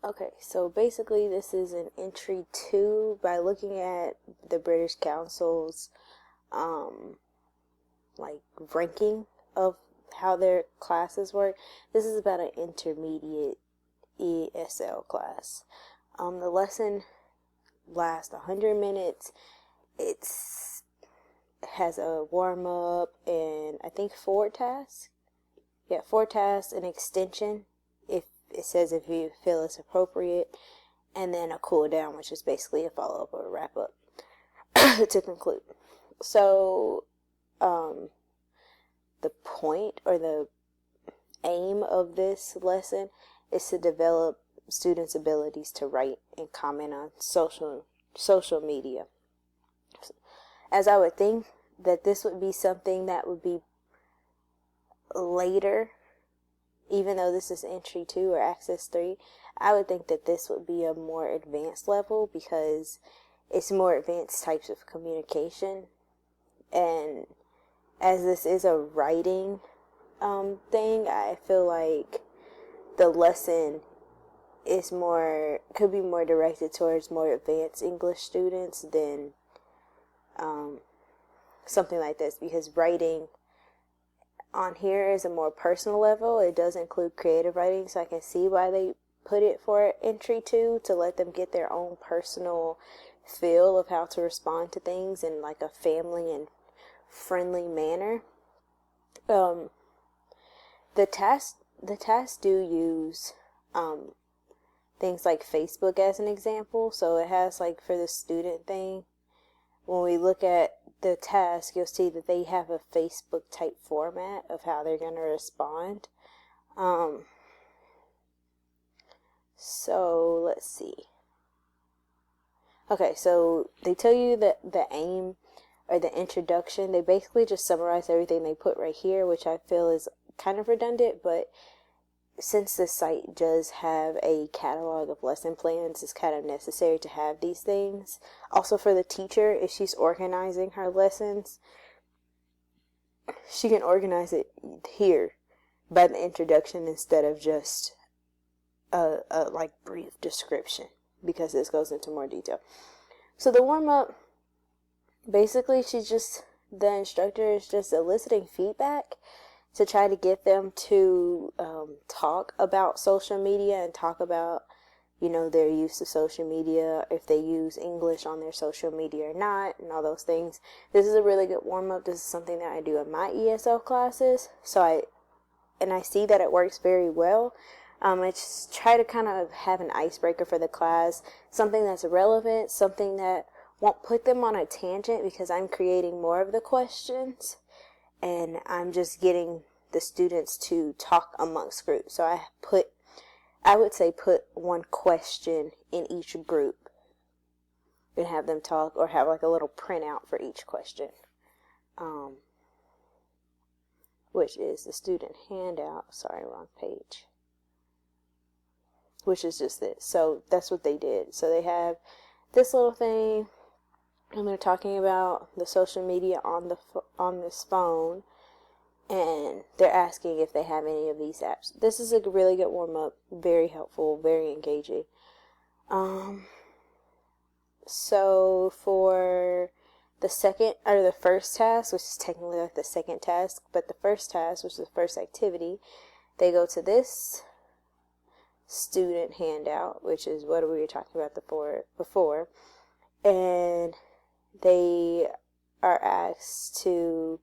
Okay, so basically this is an entry 2 by looking at the British Council's like ranking of how their classes work. This is about an intermediate ESL class. The lesson lasts 100 minutes. It has a warm up and I think 4 tasks. Yeah, 4 tasks, an extension if it says if you feel it's appropriate, and then a cool down, which is basically a follow up or a wrap up to conclude. So, the point or the aim of this lesson is to develop students' abilities to write and comment on social media. As I would think that this would be something that would be later, even though this is entry 2 or access 3, I would think that this would be a more advanced level because it's more advanced types of communication. And as this is a writing thing, I feel like the lesson is could be more directed towards more advanced English students than something like this, because writing on here is a more personal level. It does include creative writing, so I can see why they put it for entry 2, to let them get their own personal feel of how to respond to things in like a family and friendly manner. The tasks do use things like Facebook as an example. So it has, like, for the student thing, when we look at the task, you'll see that they have a Facebook type format of how they're going to respond. So let's see. Okay, so they tell you that the aim or the introduction, they basically just summarize everything they put right here, which I feel is kind of redundant, but since the site does have a catalog of lesson plans, it's kind of necessary to have these things. Also for the teacher, if she's organizing her lessons, she can organize it here by the introduction instead of just a like brief description, because this goes into more detail. So the warm-up, basically the instructor is just eliciting feedback to try to get them to talk about social media and talk about, their use of social media, if they use English on their social media or not, and all those things. This is a really good warm-up. This is something that I do in my ESL classes. So I see that it works very well. I just try to kind of have an icebreaker for the class, something that's relevant, something that won't put them on a tangent, because I'm creating more of the questions and I'm just getting the students to talk amongst groups. So I would say put one question in each group and have them talk, or have like a little printout for each question, which is the student handout. Sorry, wrong page. Which is just this. So that's what they did. So they have this little thing, and they're talking about the social media on this phone, and they're asking if they have any of these apps. This is a really good warm-up, very helpful, very engaging. So for the first task, which is technically like the second task, but the first task, which is the first activity, they go to this student handout, which is what we were talking about before, and they are asked to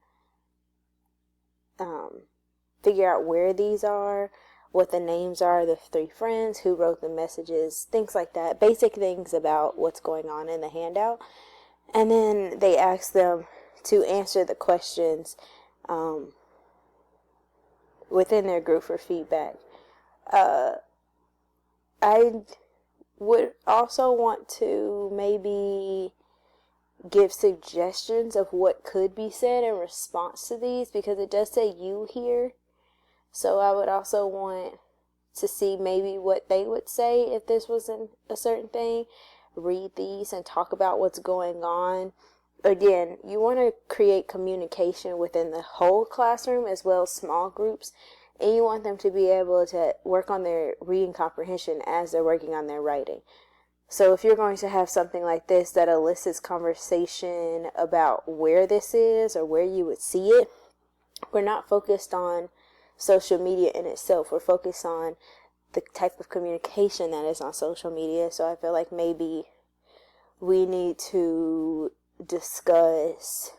figure out where these are, what the names are, the 3 friends, who wrote the messages, things like that, basic things about what's going on in the handout. And then they ask them to answer the questions within their group for feedback. I would also want to maybe give suggestions of what could be said in response to these, because it does say you here. So I would also want to see maybe what they would say if this wasn't a certain thing. Read these and talk about what's going on. Again, you want to create communication within the whole classroom as well as small groups. and you want them to be able to work on their reading comprehension as they're working on their writing. So if you're going to have something like this that elicits conversation about where this is or where you would see it, we're not focused on social media in itself. We're focused on the type of communication that is on social media. So I feel like maybe we need to discuss,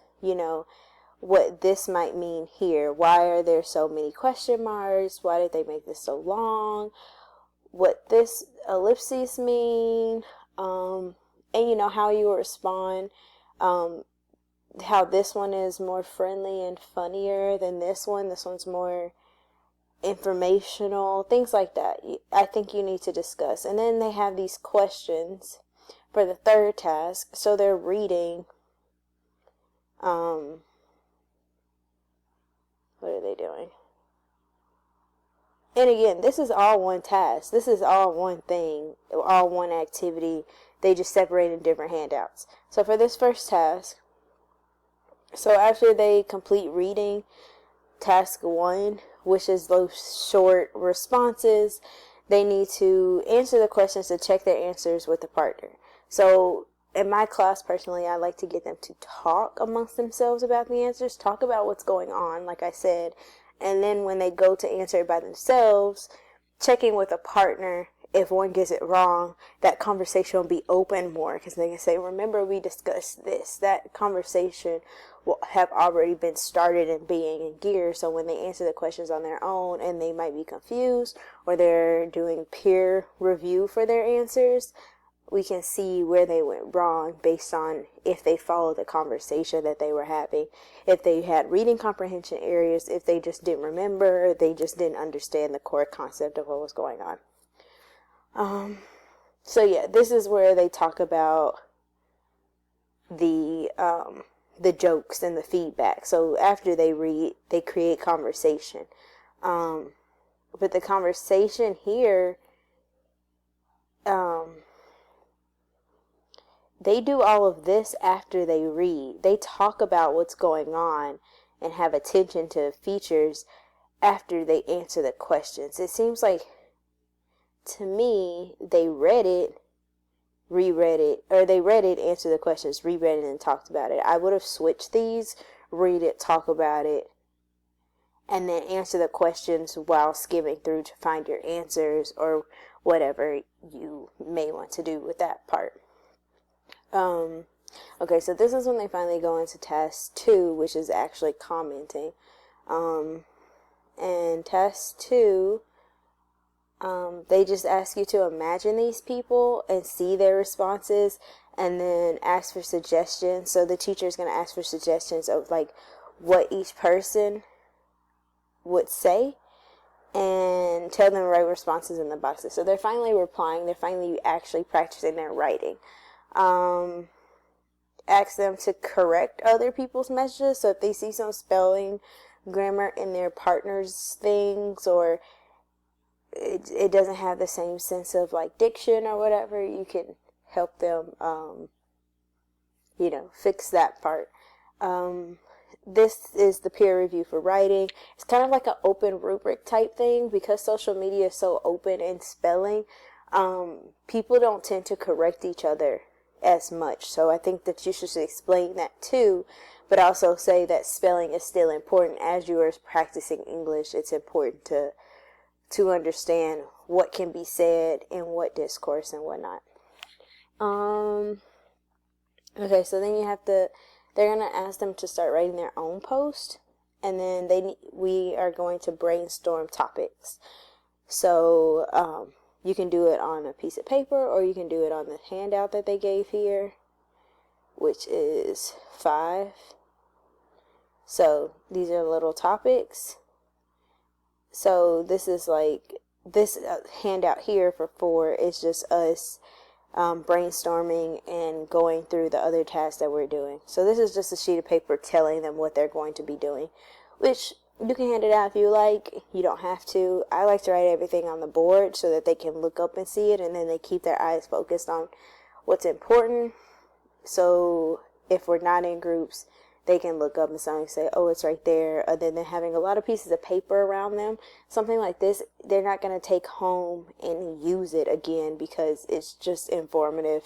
what this might mean here. Why are there so many question marks? Why did they make this so long? What this ellipses mean? And how you respond. How this one is more friendly and funnier than this one. This one's more informational. Things like that. I think you need to discuss. And then they have these questions for the third task. So they're reading. What are they doing? And again, this is all one task. This is all one thing, all one activity. They just separate in different handouts. So for this first task, so after they complete reading task 1, which is those short responses, they need to answer the questions to check their answers with the partner. So in my class, personally, I like to get them to talk amongst themselves about the answers, talk about what's going on, like I said, and then when they go to answer it by themselves, checking with a partner, if one gets it wrong, that conversation will be open more, because they can say, remember we discussed this. That conversation will have already been started and being in gear, so when they answer the questions on their own and they might be confused, or they're doing peer review for their answers, we can see where they went wrong based on if they followed the conversation that they were having, if they had reading comprehension areas, if they just didn't remember, they just didn't understand the core concept of what was going on. So yeah, this is where they talk about the jokes and the feedback. So after they read, they create conversation. But the conversation here, they do all of this after they read. They talk about what's going on and have attention to features after they answer the questions. It seems like, to me, they read it, reread it, or they read it, answered the questions, reread it, and talked about it. I would have switched these, read it, talk about it, and then answer the questions while skimming through to find your answers or whatever you may want to do with that part. Okay, so this is when they finally go into task 2, which is actually commenting. And task 2, they just ask you to imagine these people and see their responses and then ask for suggestions. So the teacher is going to ask for suggestions of like what each person would say and tell them the right responses in the boxes. So they're finally replying. They're finally actually practicing their writing. Ask them to correct other people's messages. So if they see some spelling, grammar in their partner's things, or it doesn't have the same sense of like diction or whatever, you can help them, fix that part. This is the peer review for writing. It's kind of like an open rubric type thing because social media is so open in spelling. People don't tend to correct each other as much. So I think that you should explain that too, but also say that spelling is still important as you are practicing English. It's important to understand what can be said in what discourse and whatnot. Okay, so then they're going to ask them to start writing their own post, and then we are going to brainstorm topics. So, you can do it on a piece of paper, or you can do it on the handout that they gave here, which is 5. So these are little topics. So this is like, this handout here for 4 is just us brainstorming and going through the other tasks that we're doing. So this is just a sheet of paper telling them what they're going to be doing, which you can hand it out if you like. You don't have to. I like to write everything on the board so that they can look up and see it, and then they keep their eyes focused on what's important. So if we're not in groups, they can look up and suddenly say, oh, it's right there. Other than having a lot of pieces of paper around them, something like this, they're not going to take home and use it again because it's just informative.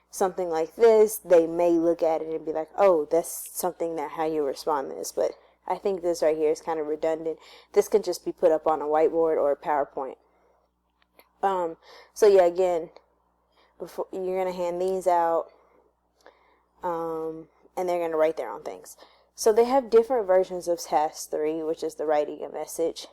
Something like this, they may look at it and be like, oh, that's something that how you respond to this. But I think this right here is kind of redundant. This can just be put up on a whiteboard or a PowerPoint. So yeah, again, before you're going to hand these out, and they're going to write their own things. So they have different versions of Task 3, which is the writing a message.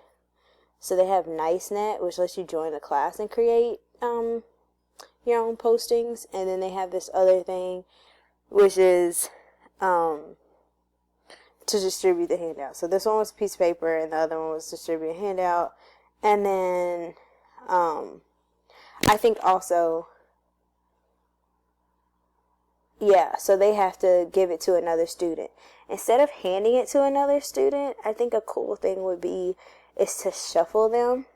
So they have NiceNet, which lets you join a class and create your own postings. And then they have this other thing, which is to distribute the handout. So this one was a piece of paper, and the other one was distribute a handout. And then I think also, yeah, so they have to give it to another student. Instead of handing it to another student, I think a cool thing would be is to shuffle them,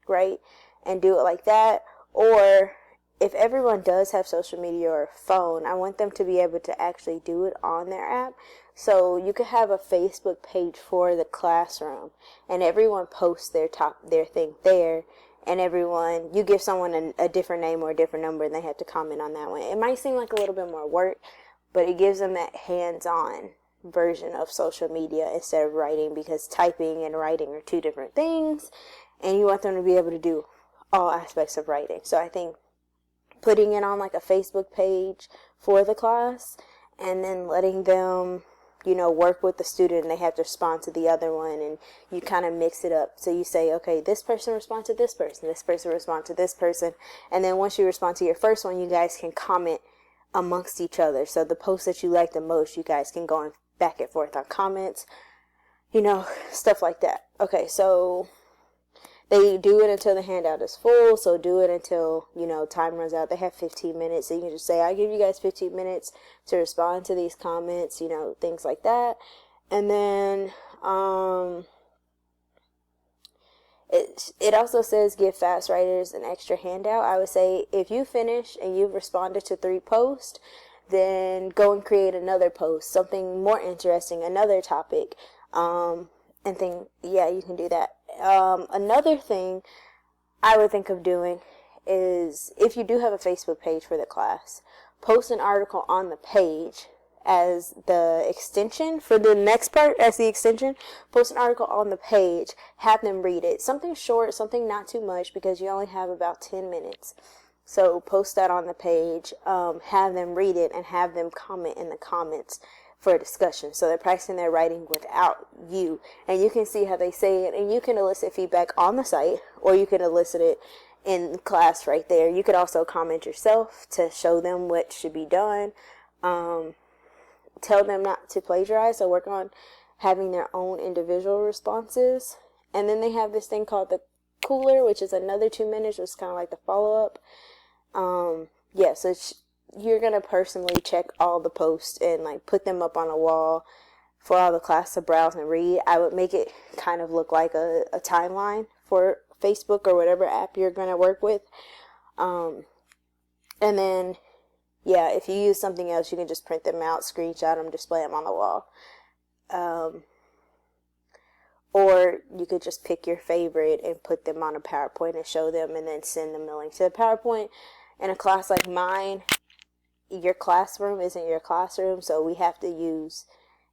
right? And do it like that. Or if everyone does have social media or a phone, I want them to be able to actually do it on their app. So you could have a Facebook page for the classroom, and everyone posts their thing there. And everyone, you give someone a different name or a different number, and they have to comment on that one. It might seem like a little bit more work, but it gives them that hands-on version of social media instead of writing, because typing and writing are two different things, and you want them to be able to do all aspects of writing. So I think putting it on like a Facebook page for the class, and then letting them, work with the student, and they have to respond to the other one, and you kind of mix it up. So you say, okay, this person responds to this person responds to this person, and then once you respond to your first one, you guys can comment amongst each other. So the post that you like the most, you guys can go back and forth on comments, stuff like that. Okay, so they do it until the handout is full. So do it until, time runs out. They have 15 minutes. So you can just say, I give you guys 15 minutes to respond to these comments, things like that. And then, it also says give fast writers an extra handout. I would say if you finish and you've responded to 3 posts, then go and create another post, something more interesting, another topic, and you can do that. Another thing I would think of doing is, if you do have a Facebook page for the class, post an article on the page as the extension for the next part, as the extension. Post an article on the page, have them read it. Something short, something not too much, because you only have about 10 minutes. So post that on the page, have them read it, and have them comment in the comments for a discussion. So they're practicing their writing without you, and you can see how they say it, and you can elicit feedback on the site, or you can elicit it in class right there. You could also comment yourself to show them what should be done. Tell them not to plagiarize, so work on having their own individual responses. And then they have this thing called the cooler, which is another 2 minutes, which is kind of like the follow-up. So you're going to personally check all the posts and put them up on a wall for all the class to browse and read. I would make it kind of look like a timeline for Facebook or whatever app you're going to work with. And then, if you use something else, you can just print them out, screenshot them, display them on the wall. Or you could just pick your favorite and put them on a PowerPoint and show them, and then send them the link to the PowerPoint. In a class like mine, your classroom isn't your classroom, so we have to use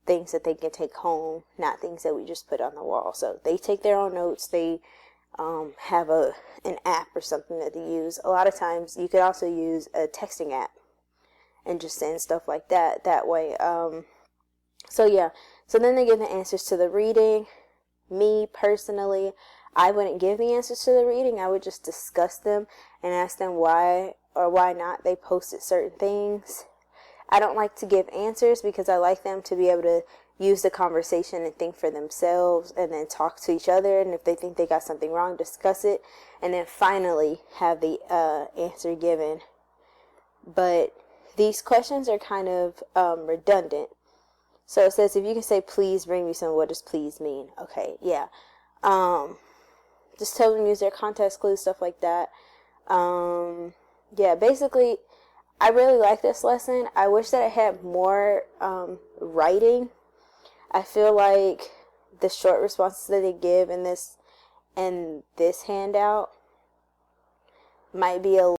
things that they can take home, not things that we just put on the wall. So they take their own notes. They have an app or something that they use. A lot of times you could also use a texting app and just send stuff like that way. So then they give the answers to the reading. Me personally, I wouldn't give the answers to the reading. I would just discuss them and ask them why or why not they posted certain things. I don't like to give answers because I like them to be able to use the conversation and think for themselves, and then talk to each other, and if they think they got something wrong, discuss it, and then finally have the answer given. But these questions are kind of redundant. So it says, if you can say, please bring me some, what does please mean? Okay, yeah. Just tell them to use their context clues, stuff like that. Basically, I really like this lesson. I wish that it had more writing I feel like the short responses that they give in this handout might be a